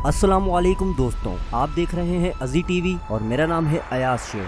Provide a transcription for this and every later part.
अस्सलाम वालेकुम दोस्तों, आप देख रहे हैं अज़ी टीवी और मेरा नाम है अयाज शेख।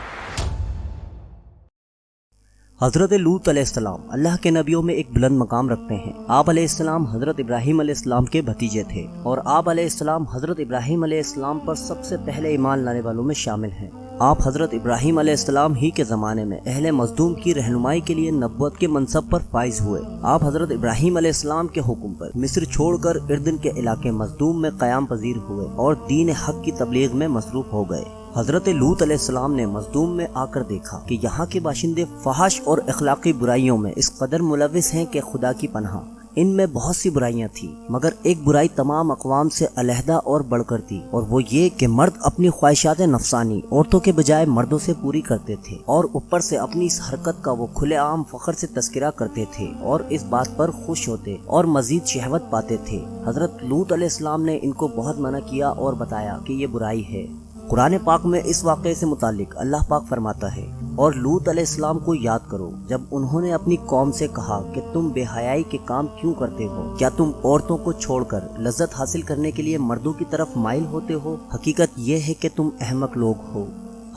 हज़रत लूत अलैहिस्सलाम अल्लाह के नबियों में एक बुलंद मकाम रखते हैं। आप अलैहिस्सलाम हज़रत इब्राहीम अलैहिस्सलाम के भतीजे थे और आप अलैहिस्सलाम हज़रत इब्राहीम अलैहिस्सलाम पर सबसे पहले ईमान लाने वालों में शामिल हैं। आप हज़रत इब्राहीम अलैहिस्सलाम ही के ज़माने में अहले मज़दूम की रहनुमाई के लिए नबुव्वत के मनसब पर फाइज हुए। आप हज़रत इब्राहीम अलैहिस्सलाम के हुक्म पर मिस्र छोड़कर इर्दन के इलाके मज़दूम में क़याम पजीर हुए और दीन हक की तबलीग में मसरूफ़ हो गए। हज़रत लूत अलैहिस्सलाम ने मज़दूम में आकर देखा कि यहाँ के बाशिंदे फहाश और अखलाकी बुराइयों में इस कदर मुलविस हैं कि खुदा की पनाह। इनमें बहुत सी बुराइयां थी, मगर एक बुराई तमाम अक़वाम से अलहदा और बढ़कर थी, और वो ये कि मर्द अपनी ख्वाहिशात नफसानी औरतों के बजाय मर्दों से पूरी करते थे, और ऊपर से अपनी इस हरकत का वो खुलेआम फख्र से तस्करा करते थे और इस बात पर खुश होते और मजीद शहवत पाते थे। हज़रत लूत अलैहिस्सलाम ने इनको बहुत मना किया और बताया कि ये बुराई है। कुरान पाक में इस वाक़े से मुतालिक अल्लाह पाक फरमाता है, और लूत अलैहिस्सलाम को याद करो जब उन्होंने अपनी कौम से कहा कि तुम बेहयाई के काम क्यों करते हो? क्या तुम औरतों को छोड़कर लज्जत हासिल करने के लिए मर्दों की तरफ माइल होते हो? हकीकत यह है कि तुम अहमक लोग हो।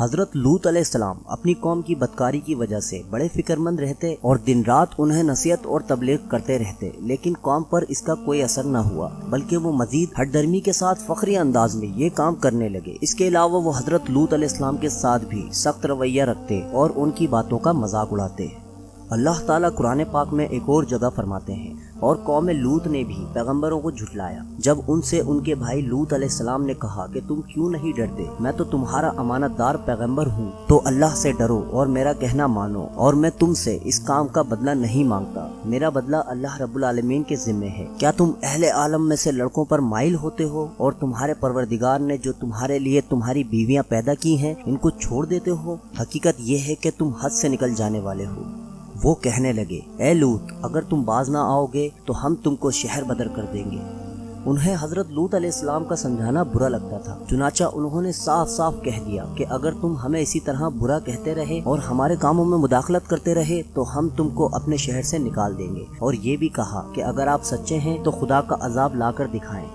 हज़रत लूत अलैहिस्सलाम अपनी कौम की बदकारी की वजह से बड़े फिक्रमंद रहते और दिन रात उन्हें नसीहत और तबलीग करते रहते, लेकिन कौम पर इसका कोई असर न हुआ, बल्कि वो मजीद हठधर्मी के साथ फखरी अंदाज में ये काम करने लगे। इसके अलावा वो हज़रत लूत अलैहिस्सलाम के साथ भी सख्त रवैया रखते और उनकी बातों का मजाक उड़ाते। अल्लाह ताला कुरान पाक में एक और जगह फरमाते हैं, और कौम लूत ने भी पैगंबरों को झुठलाया जब उनसे उनके भाई लूत अलैहिस्सलाम ने कहा कि तुम क्यों नहीं डरते? मैं तो तुम्हारा अमानतदार पैगंबर हूँ, तो अल्लाह से डरो और मेरा कहना मानो, और मैं तुमसे इस काम का बदला नहीं मांगता। मेरा बदला अल्लाह रब्बुल आलमीन के जिम्मे है। क्या तुम अहले आलम में से लड़कों पर माइल होते हो और तुम्हारे परवरदिगार ने जो तुम्हारे लिए तुम्हारी बीवियां पैदा की हैं इनको छोड़ देते हो? हकीकत यह है कि तुम हद से निकल जाने वाले हो। वो कहने लगे, ए लूत, अगर तुम बाज ना आओगे तो हम तुमको शहर बदर कर देंगे। उन्हें हज़रत लूत अलैहिस्सलाम का समझाना बुरा लगता था, चुनाचा उन्होंने साफ साफ कह दिया कि अगर तुम हमें इसी तरह बुरा कहते रहे और हमारे कामों में मुदाखलत करते रहे तो हम तुमको अपने शहर से निकाल देंगे। और ये भी कहा कि अगर आप सच्चे हैं तो खुदा का अजाब लाकर दिखाएं।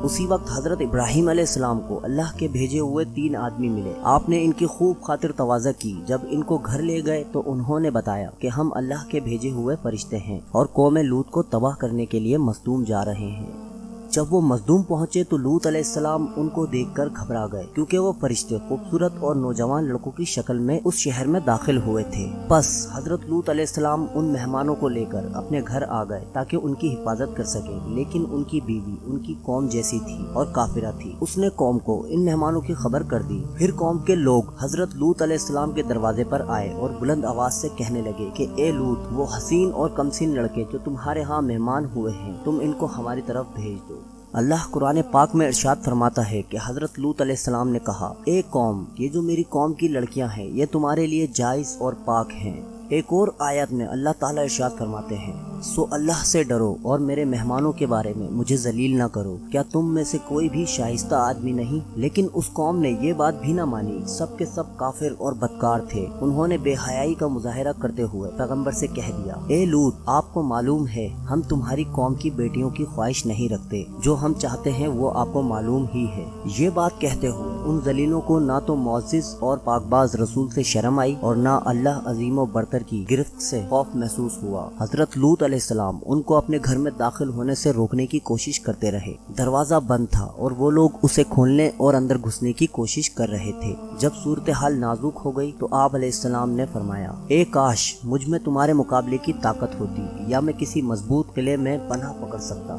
उसी वक्त हज़रत इब्राहीम अलैहिस्सलाम को अल्लाह के भेजे हुए 3 आदमी मिले। आपने इनकी खूब खातिर तवाज़ा की। जब इनको घर ले गए तो उन्होंने बताया कि हम अल्लाह के भेजे हुए फरिश्ते हैं और कौम लूत को तबाह करने के लिए मज़दूम जा रहे हैं। जब वो मज़दूम पहुंचे तो लूत अलैहिस्सलाम उनको देखकर घबरा गए, क्योंकि वो फरिश्ते खूबसूरत और नौजवान लड़कों की शक्ल में उस शहर में दाखिल हुए थे। बस हज़रत लूत अलैहिस्सलाम उन मेहमानों को लेकर अपने घर आ गए ताकि उनकी हिफाजत कर सकें, लेकिन उनकी बीवी उनकी कौम जैसी थी और काफिरा थी। उसने कौम को इन मेहमानों की खबर कर दी। फिर कौम के लोग हज़रत लूत अलैहिस्सलाम के दरवाजे पर आए और बुलंद आवाज से कहने लगे कि ए लूत, वो हसीन और कमसीन लड़के जो तुम्हारे यहाँ मेहमान हुए हैं, तुम इनको हमारी तरफ भेज दो। अल्लाह कुरान पाक में इरशाद फरमाता है कि हज़रत लूत अलैहिस्सलाम ने कहा, ए कौम, ये जो मेरी कौम की लड़कियां हैं ये तुम्हारे लिए जायज़ और पाक हैं। एक और आयत में अल्लाह ताला इरशाद फरमाते हैं, सो अल्लाह से डरो और मेरे मेहमानों के बारे में मुझे जलील ना करो। क्या तुम में से कोई भी शाइस्ता आदमी नहीं? लेकिन उस कौम ने ये बात भी ना मानी। सब के सब काफिर और बदकार थे। उन्होंने बेहयाई का मुजाहिरा करते हुए पैगंबर से कह दिया, ए लूत, आपको मालूम है हम तुम्हारी कौम की बेटियों की ख्वाहिश नहीं रखते। जो हम चाहते हैं वो आपको मालूम ही है। ये बात कहते हुए उन जलीलों को ना तो मुअज़्ज़िज़ और पाकबाज रसूल से शर्म आई और ना अल्लाह अजीम व बरतर की गिरफ्त से खौफ महसूस हुआ। हज़रत लूत अलैहिस्सलाम उनको अपने घर में दाखिल होने से रोकने की कोशिश करते रहे। दरवाजा बंद था और वो लोग उसे खोलने और अंदर घुसने की कोशिश कर रहे थे। जब सूरत हाल नाजुक हो गई तो आप अलैहिस्सलाम ने फरमाया, ए काश मुझ में तुम्हारे मुकाबले की ताकत होती, या मैं किसी मजबूत किले में पनाह पकड़ सकता।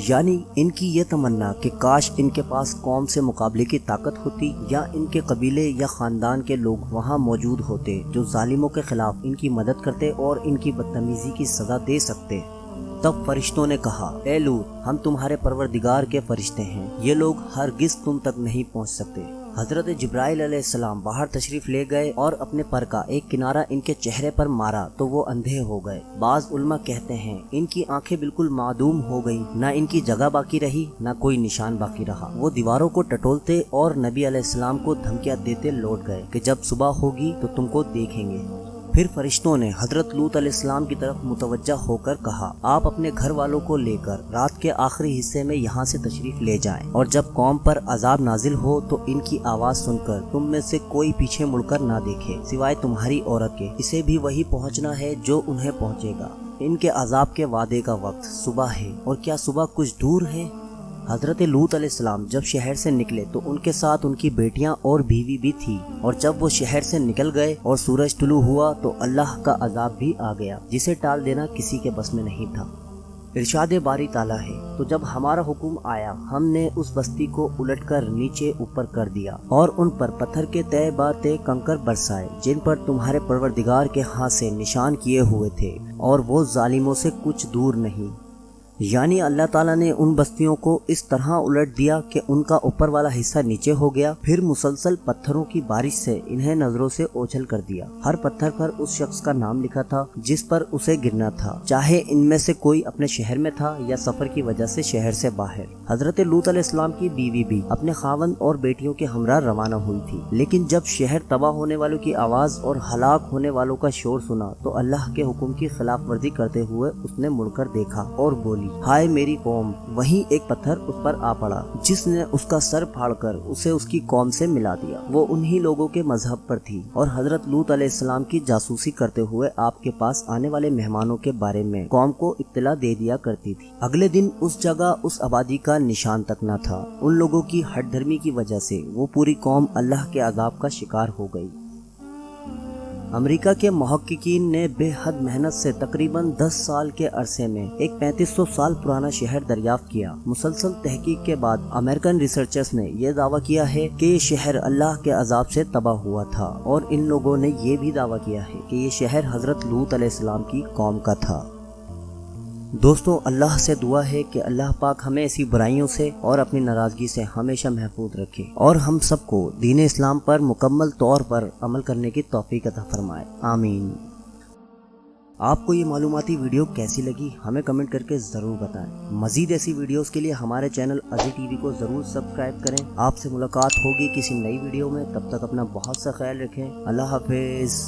यानी इनकी ये तमन्ना कि काश इनके पास कौम से मुकाबले की ताकत होती, या इनके कबीले या खानदान के लोग वहाँ मौजूद होते जो जालिमों के खिलाफ इनकी मदद करते और इनकी बदतमीजी की सजा दे सकते। तब फरिश्तों ने कहा, ए लूत, हम तुम्हारे परवरदिगार के फरिश्ते हैं, ये लोग हरगिज़ तुम तक नहीं पहुँच सकते। हज़रत जिब्राइल अलैहिस्सलाम बाहर तशरीफ ले गए और अपने पर का एक किनारा इनके चेहरे पर मारा तो वो अंधे हो गए। बाज उलमा कहते हैं इनकी आंखें बिल्कुल मादूम हो गई, ना इनकी जगह बाकी रही ना कोई निशान बाकी रहा। वो दीवारों को टटोलते और नबी अलैहिस्सलाम को धमकियां देते लौट गए कि जब सुबह होगी तो तुमको देखेंगे। फिर फरिश्तों ने हजरत लूत अलैहिस्सलाम की तरफ मुतवज्जा होकर कहा, आप अपने घर वालों को लेकर रात के आखिरी हिस्से में यहाँ से तशरीफ ले जाएं, और जब कौम पर अजाब नाजिल हो तो इनकी आवाज सुनकर तुम में से कोई पीछे मुड़कर ना देखे सिवाय तुम्हारी औरत के। इसे भी वही पहुँचना है जो उन्हें पहुँचेगा। इनके अजाब के वादे का वक्त सुबह है, और क्या सुबह कुछ दूर है? हजरत लूत अलैहिस्सलाम जब शहर से निकले तो उनके साथ उनकी बेटियां और बीवी भी थी, और जब वो शहर से निकल गए और सूरज तुलू हुआ तो अल्लाह का अजाब भी आ गया, जिसे टाल देना किसी के बस में नहीं था। इरशाद बारी ताला है, तो जब हमारा हुक्म आया हमने उस बस्ती को उलटकर नीचे ऊपर कर दिया और उन पर पत्थर के तय बा तय कंकर बरसाए, जिन पर तुम्हारे परवरदिगार के हाथ से निशान किए हुए थे, और वो जालिमों से कुछ दूर नहीं। यानी अल्लाह ताला ने उन बस्तियों को इस तरह उलट दिया कि उनका ऊपर वाला हिस्सा नीचे हो गया। फिर मुसलसल पत्थरों की बारिश से इन्हें नजरों से ओझल कर दिया। हर पत्थर पर उस शख्स का नाम लिखा था जिस पर उसे गिरना था, चाहे इनमें से कोई अपने शहर में था या सफर की वजह से शहर से बाहर। हजरत लूत अलैहिस्सलाम की बीवी भी अपने खावंद और बेटियों के हमरा रवाना हुई थी, लेकिन जब शहर तबाह होने वालों की आवाज और हलाक होने वालों का शोर सुना तो अल्लाह के हुक्म की खिलाफ वर्जी करते हुए उसने मुड़कर देखा और बोली, हाय मेरी कौम। वहीं एक पत्थर उस पर आ पड़ा जिसने उसका सर फाड़कर उसे उसकी कौम से मिला दिया। वो उन्हीं लोगों के मजहब पर थी और हजरत लूत अलैहिस्सलाम की जासूसी करते हुए आपके पास आने वाले मेहमानों के बारे में कौम को इत्तला दे दिया करती थी। अगले दिन उस जगह उस आबादी का निशान तक न था। उन लोगों की हठधर्मी की वजह से वो पूरी कौम अल्लाह के अजाब का शिकार हो गई। अमेरिका के मुहक्किकीन ने बेहद मेहनत से तकरीबन 10 साल के अरसे में एक 3500 साल पुराना शहर दरियाफ्त किया। मुसलसल तहकीक के बाद अमेरिकन रिसर्चर्स ने यह दावा किया है कि ये शहर अल्लाह के अजाब से तबाह हुआ था, और इन लोगों ने यह भी दावा किया है कि ये शहर हजरत लूत अलैहिस्सलाम की कौम का था। दोस्तों, अल्लाह से दुआ है कि अल्लाह पाक हमें ऐसी बुराइयों से और अपनी नाराज़गी से हमेशा महफूज रखे, और हम सबको दीन इस्लाम पर मुकम्मल तौर पर अमल करने की तौफीक अता फरमाए। आमीन। आपको ये मालूमाती वीडियो कैसी लगी हमें कमेंट करके ज़रूर बताएं। मज़ीद ऐसी वीडियोस के लिए हमारे चैनल अज़ी टीवी को ज़रूर सब्सक्राइब करें। आपसे मुलाकात होगी किसी नई वीडियो में, तब तक अपना बहुत सा ख्याल रखें। अल्लाह हाफिज़।